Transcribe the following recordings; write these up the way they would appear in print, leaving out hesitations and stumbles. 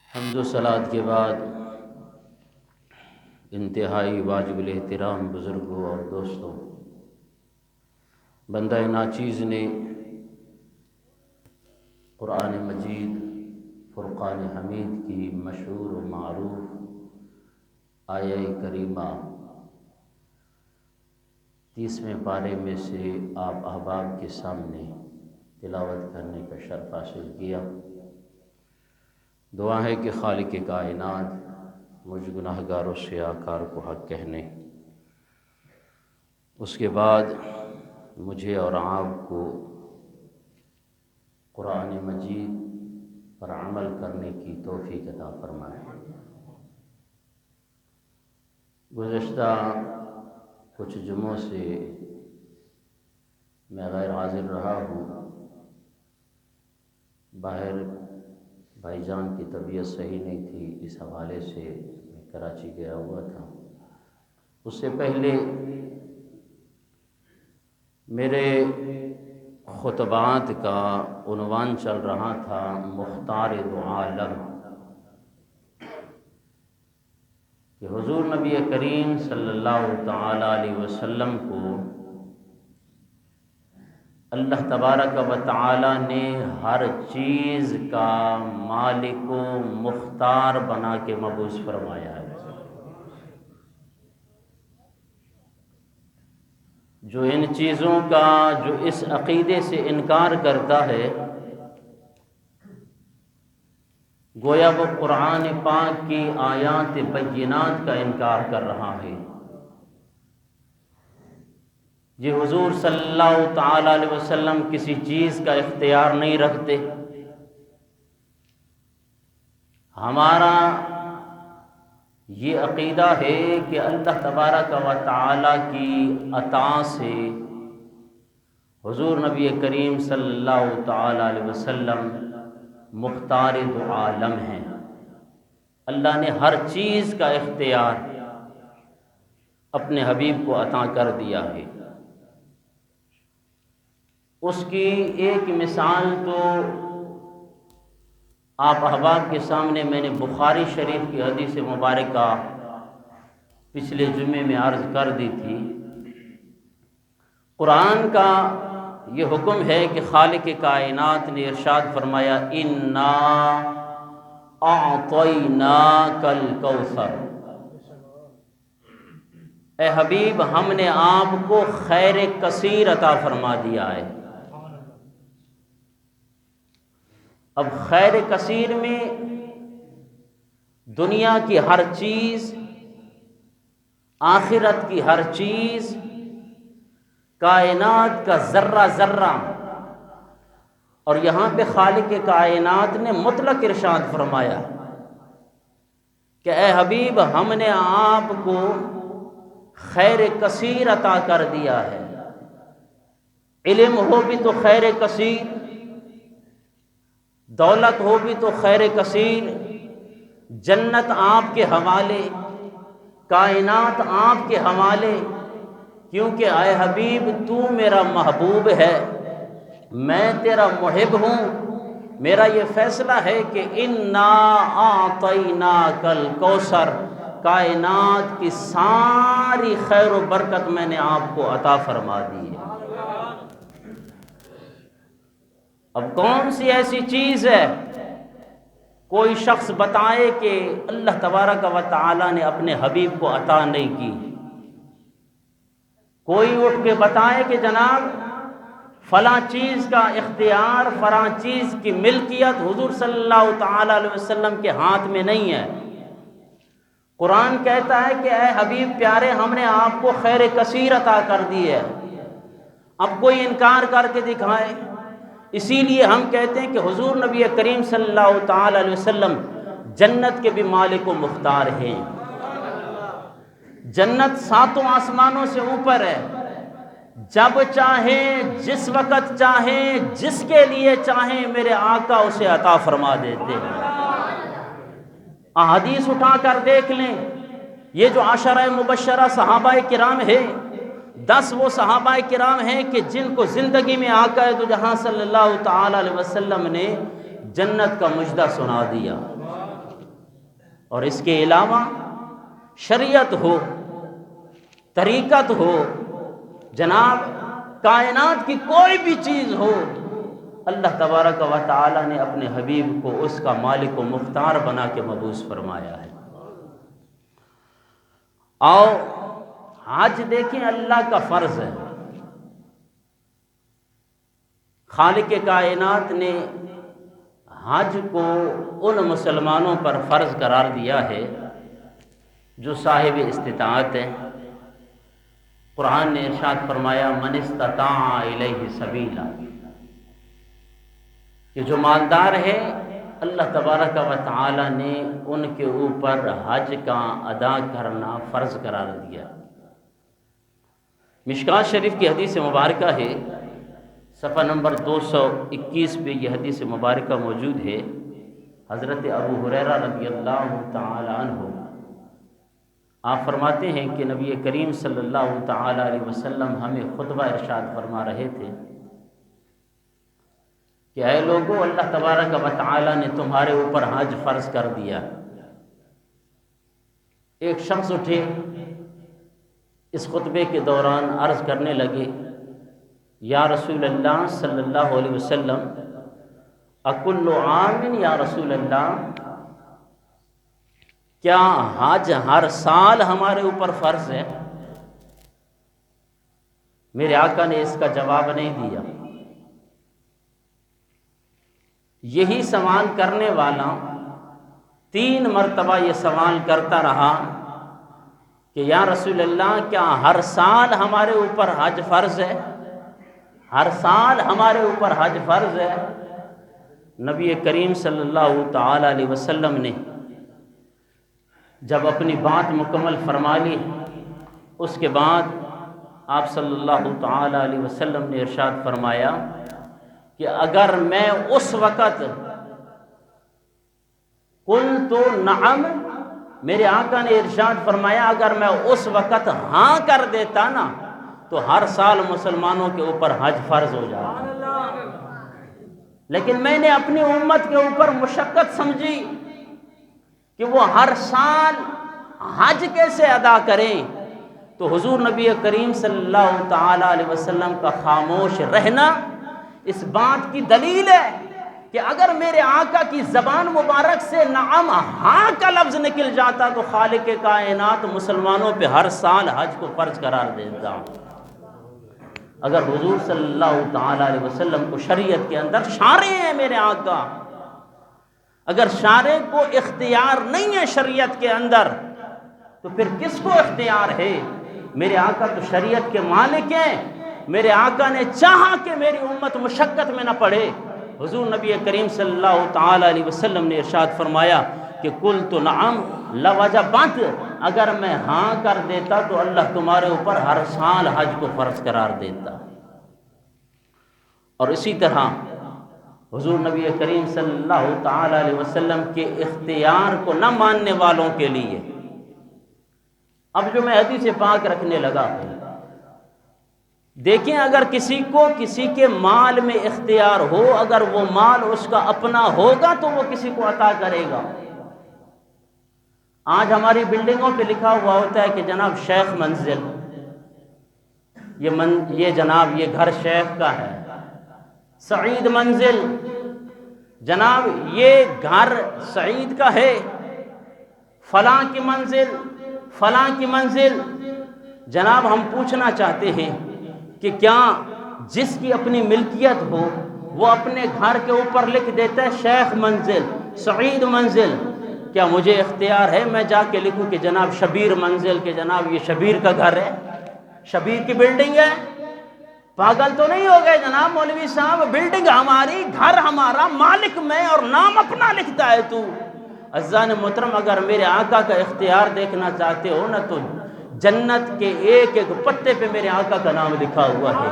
حمد و صلات کے بعد انتہائی واجب الاحترام بزرگوں اور دوستوں، بندہ ناچیز نے قرآن مجید فرقان حمید کی مشہور و معروف آیہ کریمہ 30ویں پارے میں سے آپ احباب کے سامنے تلاوت کرنے کا شرف حاصل کیا۔ دعا ہے کہ خالق کائنات مجھ گناہ گار و سیاکار کو حق کہنے، اس کے بعد مجھے اور آپ کو قرآن مجید پر عمل کرنے کی توفیق عطا فرمائے۔ گزشتہ کچھ جمعوں سے میں غیر حاضر رہا ہوں، باہر بھائی جان کی طبیعت صحیح نہیں تھی، اس حوالے سے میں کراچی گیا ہوا تھا۔ اس سے پہلے میرے خطبات کا عنوان چل رہا تھا مختار دو عالم، کہ حضور نبی کریم صلی اللہ تعالی علیہ وسلم کو اللہ تبارک و تعالی نے ہر چیز کا مالک و مختار بنا کے مبعوث فرمایا ہے۔ جو ان چیزوں کا جو اس عقیدے سے انکار کرتا ہے، گویا وہ قرآن پاک کی آیات بینات کا انکار کر رہا ہے۔ یہ حضور صلی اللہ تعالی علیہ وسلم کسی چیز کا اختیار نہیں رکھتے۔ ہمارا یہ عقیدہ ہے کہ اللہ تبارک و تعالی کی عطا سے حضور نبی کریم صلی اللہ تعالی علیہ وسلم مختار دو عالم ہیں۔ اللہ نے ہر چیز کا اختیار اپنے حبیب کو عطا کر دیا ہے۔ اس کی ایک مثال تو آپ احباب کے سامنے میں نے بخاری شریف کی حدیث مبارکہ پچھلے جمعے میں عرض کر دی تھی۔ قرآن کا یہ حکم ہے کہ خالق کائنات نے ارشاد فرمایا انا اعطیناک الکوثر، اے حبیب ہم نے آپ کو خیر کثیر عطا فرما دیا ہے۔ اب خیر کثیر میں دنیا کی ہر چیز، آخرت کی ہر چیز، کائنات کا ذرہ ذرہ، اور یہاں پہ خالق کائنات نے مطلق ارشاد فرمایا کہ اے حبیب ہم نے آپ کو خیر کثیر عطا کر دیا ہے۔ علم ہو بھی تو خیر کثیر، دولت ہو بھی تو خیر کثیر، جنت آپ کے حوالے، کائنات آپ کے حوالے، کیونکہ اے حبیب تو میرا محبوب ہے، میں تیرا محب ہوں۔ میرا یہ فیصلہ ہے کہ انا اعطیناک الکوثر، کائنات کی ساری خیر و برکت میں نے آپ کو عطا فرما دی ہے۔ اب کون سی ایسی چیز ہے کوئی شخص بتائے کہ اللہ تبارک و تعالی نے اپنے حبیب کو عطا نہیں کی؟ کوئی اٹھ کے بتائے کہ جناب فلاں چیز کا اختیار، فلاں چیز کی ملکیت حضور صلی اللہ تعالی علیہ وسلم کے ہاتھ میں نہیں ہے۔ قرآن کہتا ہے کہ اے حبیب پیارے ہم نے آپ کو خیر کثیر عطا کر دی ہے۔ اب کوئی انکار کر کے دکھائے۔ اسی لیے ہم کہتے ہیں کہ حضور نبی کریم صلی اللہ تعالی علیہ وسلم جنت کے بھی مالک و مختار ہیں۔ جنت 7 آسمانوں سے اوپر ہے، جب چاہیں، جس وقت چاہیں، جس کے لیے چاہیں میرے آقا اسے عطا فرما دیتے ہیں۔ احادیث اٹھا کر دیکھ لیں، یہ جو عشرہ مبشرہ صحابہ کرام ہیں، 10 وہ صحابہ کرام ہیں کہ جن کو زندگی میں آقا دو جہاں صلی اللہ تعالی علیہ وسلم نے جنت کا مجدہ سنا دیا، اور اس کے علاوہ شریعت ہو، طریقت ہو، جناب کائنات کی کوئی بھی چیز ہو، اللہ تبارک و تعالی نے اپنے حبیب کو اس کا مالک و مختار بنا کے مبعوث فرمایا ہے۔ آؤ حج دیکھیں، اللہ کا فرض ہے۔ خالق کائنات نے حج کو ان مسلمانوں پر فرض قرار دیا ہے جو صاحب استطاعت ہیں۔ قرآن نے ارشاد فرمایا من استطاع الیہ سبیلا، کہ جو مالدار ہے اللہ تبارک و تعالی نے ان کے اوپر حج کا ادا کرنا فرض قرار دیا۔ مشکوٰۃ شریف کی حدیث مبارکہ ہے، صفحہ نمبر 221 پہ یہ حدیث مبارکہ موجود ہے۔ حضرت ابو ہریرہ رضی اللہ تعالی عنہ آپ فرماتے ہیں کہ نبی کریم صلی اللہ تعالی علیہ وسلم ہمیں خطبہ ارشاد فرما رہے تھے کہ اے لوگو، اللہ تبارک و تعالی نے تمہارے اوپر حج فرض کر دیا۔ ایک شخص اٹھے اس خطبے کے دوران عرض کرنے لگے، یا رسول اللہ صلی اللہ علیہ وسلم، اکل عام یا رسول اللہ، کیا حج ہر سال ہمارے اوپر فرض ہے؟ میرے آقا نے اس کا جواب نہیں دیا۔ یہی سوال کرنے والا 3 مرتبہ یہ سوال کرتا رہا کہ یا رسول اللہ، کیا ہر سال ہمارے اوپر حج فرض ہے؟ ہر سال ہمارے اوپر حج فرض ہے؟ نبی کریم صلی اللہ تعالی علیہ وسلم نے جب اپنی بات مکمل فرما لی، اس کے بعد آپ صلی اللہ تعالی علیہ وسلم نے ارشاد فرمایا کہ اگر میں اس وقت قلت نعم، میرے آقا نے ارشاد فرمایا اگر میں اس وقت ہاں کر دیتا نا تو ہر سال مسلمانوں کے اوپر حج فرض ہو جاتا، لیکن میں نے اپنی امت کے اوپر مشقت سمجھی کہ وہ ہر سال حج کیسے ادا کریں، تو حضور نبی کریم صلی اللہ تعالی علیہ وسلم کا خاموش رہنا اس بات کی دلیل ہے کہ اگر میرے آقا کی زبان مبارک سے نعم ہاں کا لفظ نکل جاتا تو خالق کائنات مسلمانوں پہ ہر سال حج کو فرض قرار دیتا۔ اگر حضور صلی اللہ تعالی علیہ وسلم کو شریعت کے اندر شارع ہیں میرے آقا، اگر شارع کو اختیار نہیں ہے شریعت کے اندر تو پھر کس کو اختیار ہے؟ میرے آقا تو شریعت کے مالک ہیں، میرے آقا نے چاہا کہ میری امت مشقت میں نہ پڑے۔ حضور نبی کریم صلی اللہ تعالی علیہ وسلم نے ارشاد فرمایا کہ قلت نعم لوجبت، اگر میں ہاں کر دیتا تو اللہ تمہارے اوپر ہر سال حج کو فرض قرار دیتا۔ اور اسی طرح حضور نبی کریم صلی اللہ تعالی علیہ وسلم کے اختیار کو نہ ماننے والوں کے لیے، اب جو میں حدیث پاک رکھنے لگا، دیکھیں اگر کسی کو کسی کے مال میں اختیار ہو، اگر وہ مال اس کا اپنا ہوگا تو وہ کسی کو عطا کرے گا۔ آج ہماری بلڈنگوں پہ لکھا ہوا ہوتا ہے کہ جناب شیخ منزل، یہ جناب یہ گھر شیخ کا ہے، سعید منزل، جناب یہ گھر سعید کا ہے، فلاں کی منزل، فلاں کی منزل۔ جناب ہم پوچھنا چاہتے ہیں کہ کیا جس کی اپنی ملکیت ہو وہ اپنے گھر کے اوپر لکھ دیتا ہے شیخ منزل، سعید منزل؟ کیا مجھے اختیار ہے میں جا کے لکھوں کہ جناب شبیر منزل، کہ جناب یہ شبیر کا گھر ہے، شبیر کی بلڈنگ ہے؟ پاگل تو نہیں ہو گئے جناب مولوی صاحب؟ بلڈنگ ہماری، گھر ہمارا، مالک میں، اور نام اپنا لکھتا ہے تو۔ عزیزان محترم، اگر میرے آقا کا اختیار دیکھنا چاہتے ہو نا تو جنت کے ایک ایک پتے پہ میرے آقا کا نام لکھا ہوا ہے،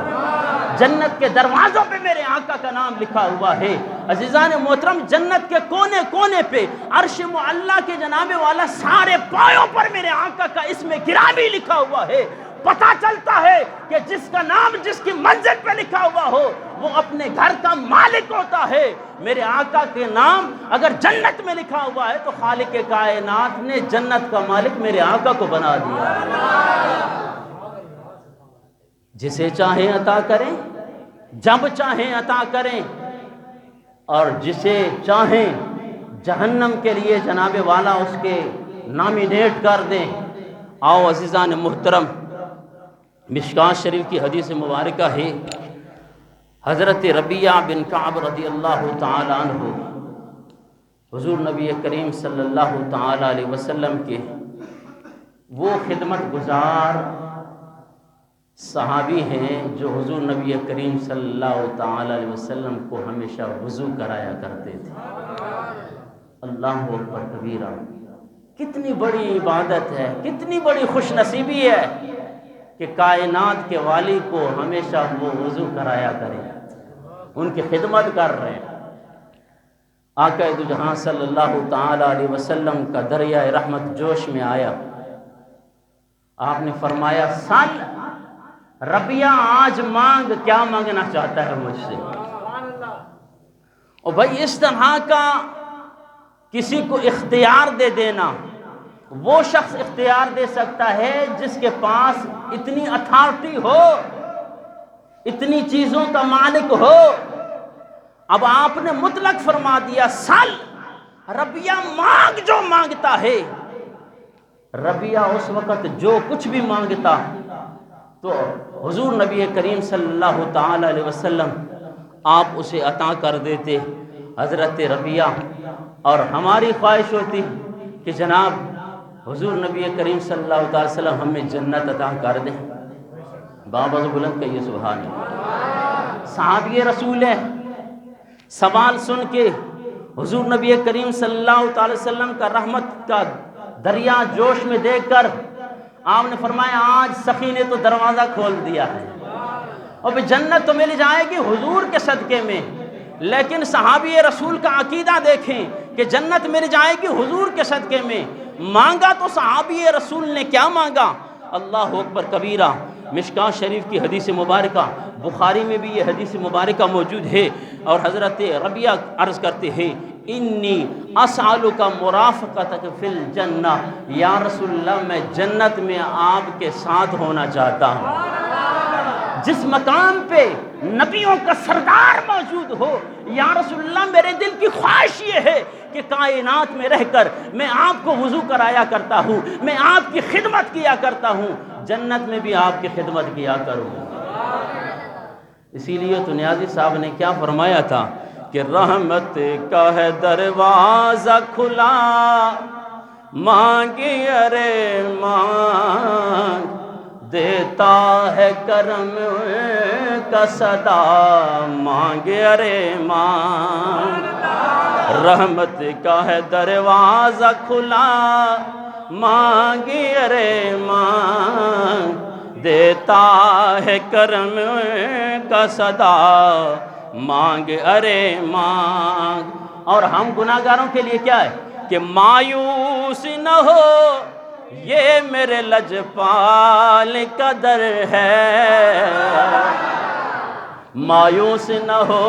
جنت کے دروازوں پہ میرے آقا کا نام لکھا ہوا ہے۔ عزیزان محترم، جنت کے کونے کونے پہ عرش معلیٰ کے جناب والا سارے پایوں پر میرے آقا کا اسم گرامی لکھا ہوا ہے۔ پتہ چلتا ہے کہ جس کا نام جس کی منزل پہ لکھا ہوا ہو وہ اپنے گھر کا مالک ہوتا ہے۔ میرے آقا کے نام اگر جنت میں لکھا ہوا ہے تو خالق کائنات نے جنت کا مالک میرے آقا کو بنا دیا۔ جسے چاہیں عطا کریں، جب چاہیں عطا کریں، اور جسے چاہیں جہنم کے لیے جناب والا اس کے نامینیٹ کر دیں۔ آؤ عزیزان محترم، مشکوٰۃ شریف کی حدیث مبارکہ ہے، حضرت ربیعہ بن کعب رضی اللہ تعالی عنہ حضور نبی کریم صلی اللہ تعالی علیہ وسلم کے وہ خدمت گزار صحابی ہیں جو حضور نبی کریم صلی اللہ تعالی علیہ وسلم کو ہمیشہ وضو کرایا کرتے تھے۔ اللہ اکبر کبیرہ، کتنی بڑی عبادت ہے، کتنی بڑی خوش نصیبی ہے کہ کائنات کے والی کو ہمیشہ وہ وضو کرایا کرے، ان کی خدمت کر رہے ہیں۔ آقا دو جہاں صلی اللہ تعالی علیہ وسلم کا دریائے رحمت جوش میں آیا، آپ نے فرمایا سل ربیعہ آج مانگ، کیا مانگنا چاہتا ہے مجھ سے؟ اور بھائی اس طرح کا کسی کو اختیار دے دینا، وہ شخص اختیار دے سکتا ہے جس کے پاس اتنی اتھارٹی ہو، اتنی چیزوں کا مالک ہو۔ اب آپ نے مطلق فرما دیا سل ربیعہ مانگ، جو مانگتا ہے۔ ربیعہ اس وقت جو کچھ بھی مانگتا تو حضور نبی کریم صلی اللہ تعالی علیہ وسلم آپ اسے عطا کر دیتے۔ حضرت ربیعہ اور ہماری خواہش ہوتی کہ جناب حضور نبی کریم صلی اللہ تعالی وسلم ہمیں جنت عطا کر دیں۔ بابا بلند کہیے سبحان اللہ۔ صحابی رسول ہے، سوال سن کے حضور نبی کریم صلی اللہ تعالی وسلم کا رحمت کا دریا جوش میں دیکھ کر آپ نے فرمایا آج سخی نے تو دروازہ کھول دیا ہے، اور جنت تو مل جائے گی حضور کے صدقے میں۔ لیکن صحابی رسول کا عقیدہ دیکھیں کہ جنت مل جائے گی حضور کے صدقے میں۔ مانگا تو صحابی رسول نے کیا مانگا؟ اللہ اکبر کبیرہ۔ مشکوٰۃ شریف کی حدیث مبارکہ، بخاری میں بھی یہ حدیث مبارکہ موجود ہے، اور حضرت ربیعہ عرض کرتے ہیں انی اسألک مرافقتک فی الجنہ، یا رسول اللہ میں جنت میں آپ کے ساتھ ہونا چاہتا ہوں۔ جس مقام پہ نبیوں کا سردار موجود ہو، یا رسول اللہ میرے دل کی خواہش یہ ہے کہ کائنات میں رہ کر میں آپ کو وضو کرایا کرتا ہوں، میں آپ کی خدمت کیا کرتا ہوں، جنت میں بھی آپ کی خدمت کیا کروں۔ اسی لیے تو نیازی صاحب نے کیا فرمایا تھا کہ رحمت کا ہے دروازہ کھلا، مانگے ارے مانگ، دیتا ہے کرم کا صدا، مانگے ارے مانگ۔ رحمت کا ہے دروازہ کھلا، مانگے ارے مانگ، دیتا ہے کرم کا صدا، مانگ ارے مانگ۔ اور ہم گناہگاروں کے لیے کیا ہے کہ مایوس نہ ہو یہ میرے لجپال کا در ہے، مایوس نہ ہو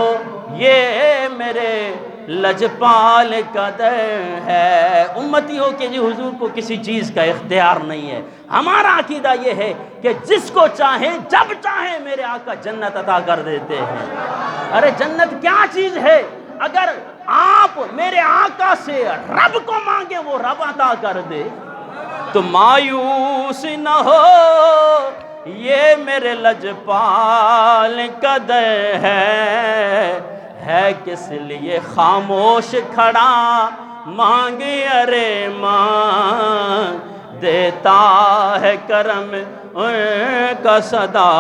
یہ میرے لجپال کا در ہے۔ امتی ہو کہ جی حضور کو کسی چیز کا اختیار نہیں ہے۔ ہمارا عقیدہ یہ ہے کہ جس کو چاہیں جب چاہیں میرے آقا جنت عطا کر دیتے ہیں۔ ارے جنت کیا چیز ہے؟ اگر آپ میرے آقا سے رب کو مانگے وہ رب عطا کر دے تو مایوس نہ ہو یہ میرے لجپال کا در ہے کس لیے خاموش کھڑا، مانگے ارے مانگ، دیتا ہے کرم کا صدا،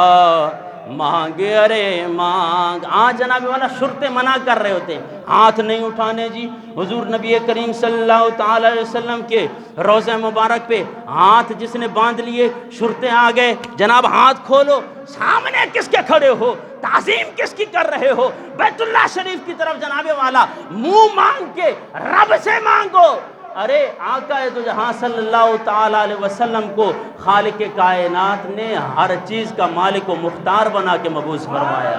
مانگے ارے مانگ۔ آج جناب والا شرطیں منع کر رہے ہوتے ہیں، ہاتھ نہیں اٹھانے جی۔ حضور نبی کریم صلی اللہ تعالی علیہ وسلم کے روضہ مبارک پہ ہاتھ جس نے باندھ لیے، شرطیں آ گئے جناب ہاتھ کھولو، سامنے کس کے کھڑے ہو، تعظیم کس کی کر رہے ہو؟ بیت اللہ شریف کی طرف جناب والا منہ مانگ کے رب سے مانگو۔ ارے آقا تو جہاں صلی اللہ تعالیٰ علیہ وسلم کو خالق کائنات نے ہر چیز کا مالک و مختار بنا کے مبعوث فرمایا۔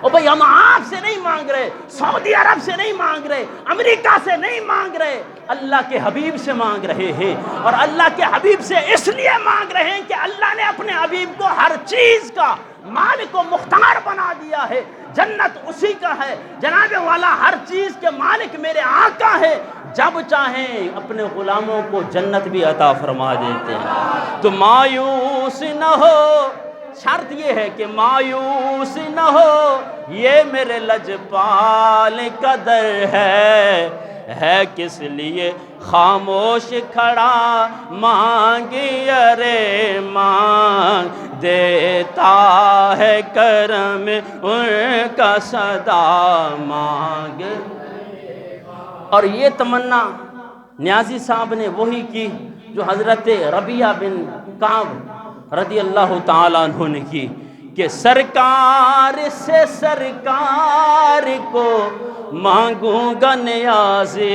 اور بھئی ہم آپ سے نہیں مانگ رہے، سعودی عرب سے نہیں مانگ رہے، امریکہ سے نہیں مانگ رہے، اللہ کے حبیب سے مانگ رہے ہیں۔ اور اللہ کے حبیب سے اس لیے مانگ رہے ہیں کہ اللہ نے اپنے حبیب کو ہر چیز کا مالک و مختار بنا دیا ہے۔ جنت اسی کا ہے، جناب والا ہر چیز کے مالک میرے آقا ہے، جب چاہیں اپنے غلاموں کو جنت بھی عطا فرما دیتے ہیں۔ تو مایوس نہ ہو، شرط یہ ہے کہ مایوس نہ ہو، یہ میرے لجپال کا در ہے کس لیے خاموش کھڑا مانگی ارے مانگ دیتا ہے کرم ان کا صدا مانگ۔ اور یہ تمنا نیازی صاحب نے وہی کی جو حضرت ربیعہ بن کعب رضی اللہ تعالیٰ عنہ نے کی کہ سرکار سے سرکار کو مانگوں گا نیازی،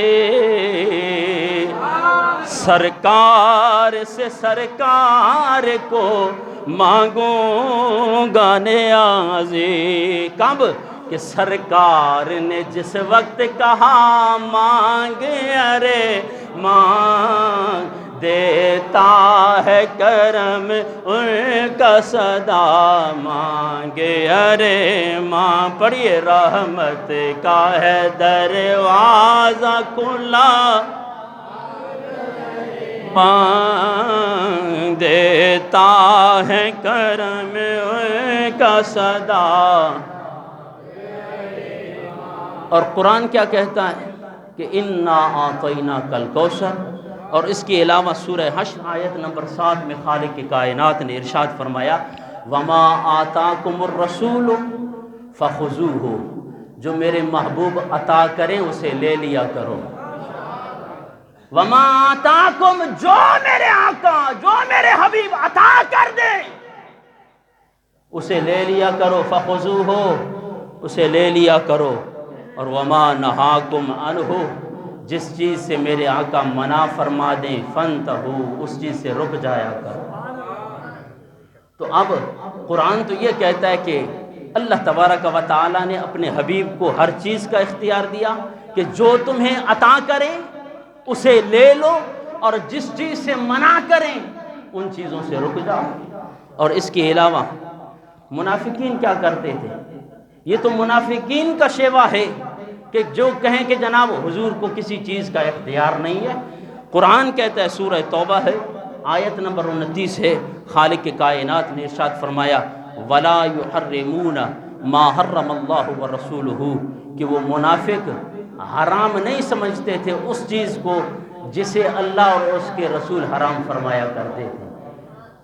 سرکار سے سرکار کو مانگوں گا نیازی۔ کب؟ کہ سرکار نے جس وقت کہا مانگ ارے مانگ دیتا ہے کرم ان کا صدا مانگے ارے ماں۔ پڑھیے رحمت کا ہے دروازہ کھلا مانگ دیتا ہے کرم ان کا صدا۔ اور قرآن کیا کہتا ہے کہ اِنَّا أَعْطَيْنَاكَ الْكَوْثَرَ، اور اس کے علاوہ سورہ حشر آیت نمبر 7 میں خالق کائنات نے ارشاد فرمایا وَمَا آتَاكُمُ الرَّسُولُ فَخُذُوهُ، جو میرے محبوب عطا کریں اسے لے لیا کرو۔ وَمَا آتَاكُمْ، جو میرے آقا جو میرے حبیب عطا کر دیں اسے لے لیا کرو، فَخُذُوهُ، اسے لے لیا کرو۔ اور وَمَا نَهَاكُمْ عَنْهُ، جس چیز سے میرے آقا منع فرما دیں فَانْتَهُوا، اس چیز سے رک جایا کرو۔ تو اب قرآن تو یہ کہتا ہے کہ اللہ تبارک و تعالیٰ نے اپنے حبیب کو ہر چیز کا اختیار دیا کہ جو تمہیں عطا کریں اسے لے لو، اور جس چیز سے منع کریں ان چیزوں سے رک جاؤ۔ اور اس کے علاوہ منافقین کیا کرتے تھے؟ یہ تو منافقین کا شیوا ہے کہ جو کہیں کہ جناب حضور کو کسی چیز کا اختیار نہیں ہے۔ قرآن کہتا ہے، سورہ توبہ ہے آیت نمبر 29 ہے، خالق کائنات نے ارشاد فرمایا وَلَا يُحَرِّمُونَ مَا حَرَّمَ اللَّهُ وَرَسُولُهُ، کہ وہ منافق حرام نہیں سمجھتے تھے اس چیز کو جسے اللہ اور اس کے رسول حرام فرمایا کرتے تھے۔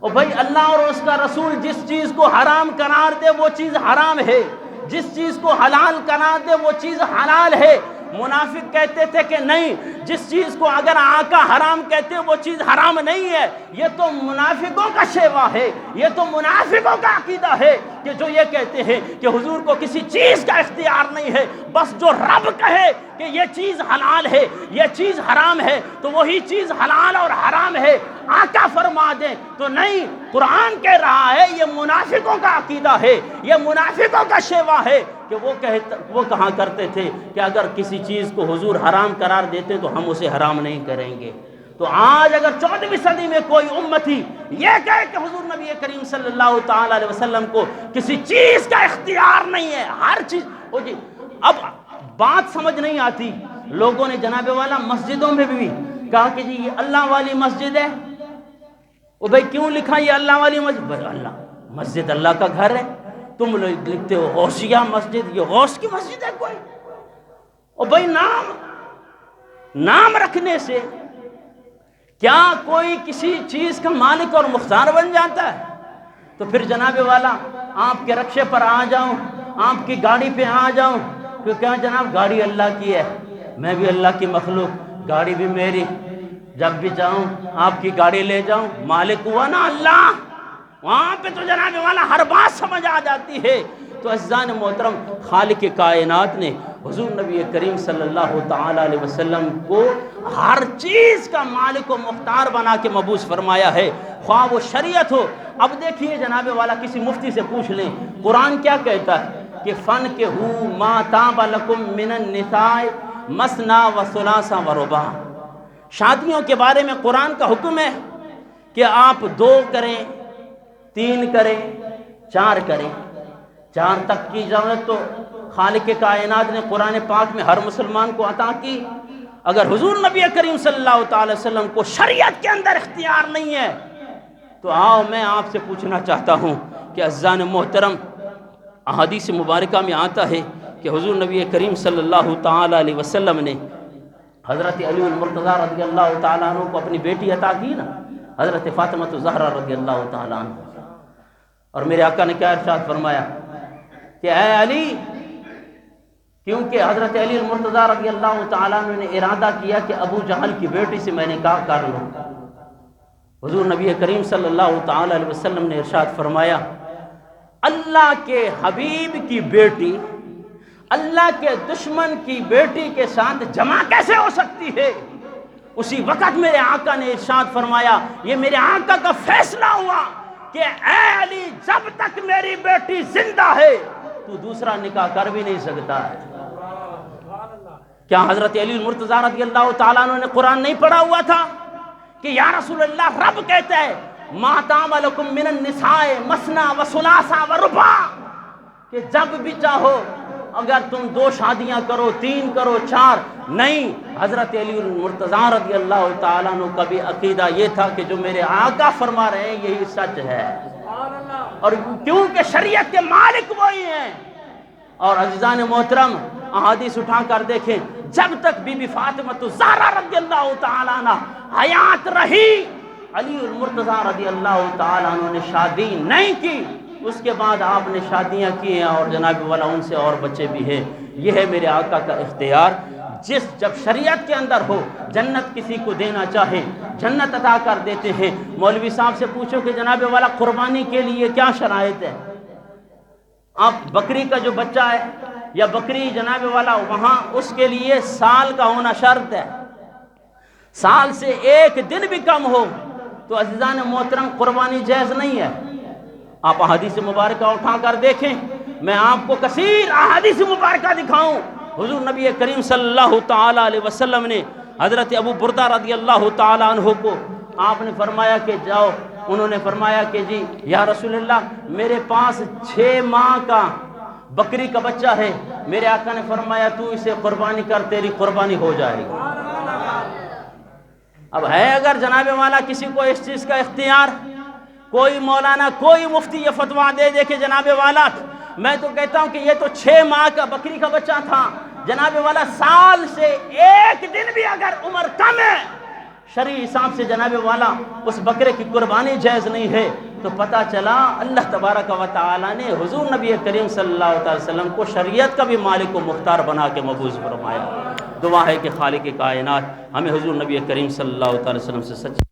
اور بھائی اللہ اور اس کا رسول جس چیز کو حرام قرار دے وہ چیز حرام ہے، جس چیز کو حلال قرار دے وہ چیز حلال ہے۔ منافق کہتے تھے کہ نہیں، جس چیز کو اگر آقا حرام کہتے ہیں وہ چیز حرام نہیں ہے۔ یہ تو منافقوں کا شیوا ہے، یہ تو منافقوں کا عقیدہ ہے کہ جو یہ کہتے ہیں کہ حضور کو کسی چیز کا اختیار نہیں ہے، بس جو رب کہے کہ یہ چیز حلال ہے یہ چیز حرام ہے تو وہی چیز حلال اور حرام ہے آقا فرما دیں تو نہیں۔ قرآن کہہ رہا ہے یہ منافقوں کا عقیدہ ہے، یہ منافقوں کا شیوا ہے کہ وہ کہا کرتے تھے کہ اگر کسی چیز کو حضور حرام قرار دیتے تو ہم اسے حرام نہیں کریں گے۔ تو آج اگر 14ویں صدی میں کوئی امتی یہ کہے کہ حضور نبی کریم صلی اللہ تعالیٰ علیہ وسلم کو کسی چیز کا اختیار نہیں ہے، ہر چیز جی اب بات سمجھ نہیں آتی۔ لوگوں نے جناب والا مسجدوں میں بھی کہا کہ جی یہ اللہ والی مسجد ہے، وہ بھائی کیوں لکھا یہ اللہ والی مسجد؟ مسجد اللہ کا گھر ہے، تم لوگ لکھتے ہو غوثیہ مسجد، یہ غوث کی مسجد ہے کوئی؟ اور بھائی نام رکھنے سے کیا کوئی کسی چیز کا مالک اور مختار بن جاتا ہے؟ تو پھر جناب والا آپ کے رکشے پر آ جاؤں، آپ کی گاڑی پہ آ جاؤں، تو کیا جناب گاڑی اللہ کی ہے، میں بھی اللہ کی مخلوق، گاڑی بھی میری، جب بھی جاؤں آپ کی گاڑی لے جاؤں، مالک ہوا نا اللہ۔ وہاں پہ تو جناب والا ہر بات سمجھ آ جاتی ہے۔ تو تو عزیزان محترم خالق کائنات نے حضور نبی کریم صلی اللہ تعالیٰ علیہ وسلم کو ہر چیز کا مالک و مختار بنا کے مبعوث فرمایا ہے، خواہ وہ شریعت ہو۔ اب دیکھیے جناب والا، کسی مفتی سے پوچھ لیں قرآن کیا کہتا ہے کہ فن کے ہو ما تاب لکم من النساء مثنی و ثلاث و رباع، شادیوں کے بارے میں قرآن کا حکم ہے کہ آپ 2 کریں، 3 کریں، 4 کریں۔ 4 تک کی اجازت تو خالق کائنات نے قرآن پاک میں ہر مسلمان کو عطا کی۔ اگر حضور نبی کریم صلی اللہ تعالی وسلم کو شریعت کے اندر اختیار نہیں ہے تو آؤ میں آپ سے پوچھنا چاہتا ہوں کہ عزیزان محترم، احادیث مبارکہ میں آتا ہے کہ حضور نبی کریم صلی اللہ تعالی علیہ وسلم نے حضرت علی المرتضیٰ رضی اللہ تعالیٰ عنہ کو اپنی بیٹی عطا کی نا، حضرت فاطمہ الزہرا رضی اللہ تعالیٰ عنہ، اور میرے آقا نے کیا ارشاد فرمایا کہ اے علی، کیونکہ حضرت علی المرتضیٰ رضی اللہ تعالیٰ عنہ نے ارادہ کیا کہ ابو جہل کی بیٹی سے میں نکاح کر لوں، حضور نبی کریم صلی اللہ تعالی علیہ وسلم نے ارشاد فرمایا اللہ کے حبیب کی بیٹی اللہ کے دشمن کی بیٹی کے ساتھ جمع کیسے ہو سکتی ہے؟ اسی وقت میرے آقا نے ارشاد فرمایا، یہ میرے آقا کا فیصلہ ہوا کہ اے علی، جب تک میری بیٹی زندہ ہے تو دوسرا نکاح کر بھی نہیں سکتا ہے۔ کیا حضرت علی المرتضیٰ رضی اللہ تعالیٰ عنہ نے قرآن نہیں پڑھا ہوا تھا کہ یا رسول اللہ، رب کہتا ہے ما تاب لکم من النساء مثنی و ثلاث و رباع، کہ جب بھی چاہو اگر تم 2 شادیاں کرو، 3 کرو، 4 نہیں۔ حضرت علی المرتضیٰ رضی اللہ تعالیٰ عنہ کا بھی عقیدہ یہ تھا کہ جو میرے آقا فرما رہے ہیں یہی سچ ہے، اور کیونکہ شریعت کے مالک وہی ہیں۔ اور عزیزان محترم، احادیث اٹھا کر دیکھیں، جب تک بی بی فاطمہ الزہرا رضی اللہ تعالیٰ عنہ حیات رہی، علی المرتضیٰ رضی اللہ تعالیٰ عنہ نے شادی نہیں کی۔ اس کے بعد آپ نے شادیاں کی ہیں اور جناب والا ان سے اور بچے بھی ہیں۔ یہ ہے میرے آقا کا اختیار، جب شریعت کے اندر ہو، جنت کسی کو دینا چاہے جنت عطا کر دیتے ہیں۔ مولوی صاحب سے پوچھو کہ جناب والا قربانی کے لیے کیا شرائط ہے؟ آپ بکری کا جو بچہ ہے یا بکری جناب والا وہاں اس کے لیے سال کا ہونا شرط ہے، سال سے 1 دن بھی کم ہو تو عزیزان محترم قربانی جائز نہیں ہے۔ آپ احادیث مبارکہ اٹھا کر دیکھیں، میں آپ کو کثیر احادیث مبارکہ دکھاؤں۔ حضور نبی کریم صلی اللہ تعالی علیہ وسلم نے حضرت ابو بردہ رضی اللہ تعالی عنہ کو آپ نے فرمایا کہ جاؤ، انہوں نے فرمایا کہ جی یا رسول اللہ، میرے پاس 6 ماہ کا بکری کا بچہ ہے۔ میرے آقا نے فرمایا تو اسے قربانی کر، تیری قربانی ہو جائے گی۔ اب ہے اگر جناب والا کسی کو اس چیز کا اختیار، کوئی مولانا، کوئی مفتی یہ فتویٰ دے دے کہ جناب والا، میں تو کہتا ہوں کہ یہ تو 6 ماہ کا بکری کا بچہ تھا، جناب والا سال سے 1 دن بھی اگر عمر کم ہے، شرعی حساب سے جناب والا اس بکرے کی قربانی جائز نہیں ہے، تو پتہ چلا اللہ تبارک و تعالی نے حضور نبی کریم صلی اللہ علیہ وسلم کو شریعت کا بھی مالک و مختار بنا کے مبعوث فرمایا۔ دعا ہے کہ خالق کائنات ہمیں حضور نبی کریم صلی اللہ علیہ وسلم سے سچ